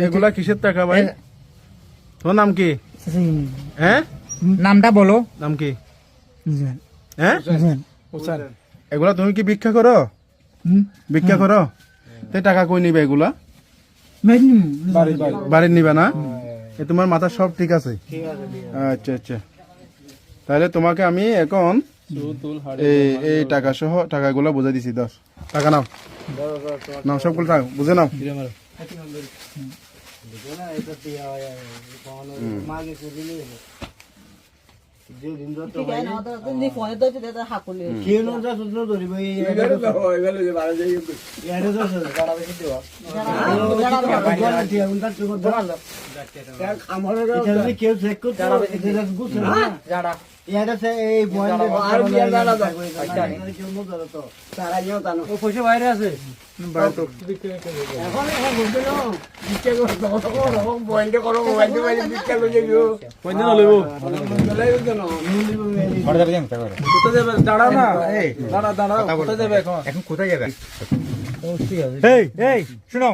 এগুলা কিসের টাকা ভাই? তোমার নাম কি? হ্যাঁ, নামটা বলো। নাম কি? হ্যাঁ, এগুলা তুমি কি ভিক্ষা করো? ভিক্ষা করো? তাই টাকা কই নিবে এগুলা? বাড়ির নিবে না? এ তোমার মাথা সব ঠিক আছে? আচ্ছা আচ্ছা, তাহলে তোমাকে আমি এখন এই টাকা সহ টাকাগুলো বুঝে দিছি। 10 টাকা নাও, নাও সবগুলো টাকা বুঝে নাও। কেউ চেক করতে পয়সা বাইরে আছে এখন কোথায় যাবে? শুনো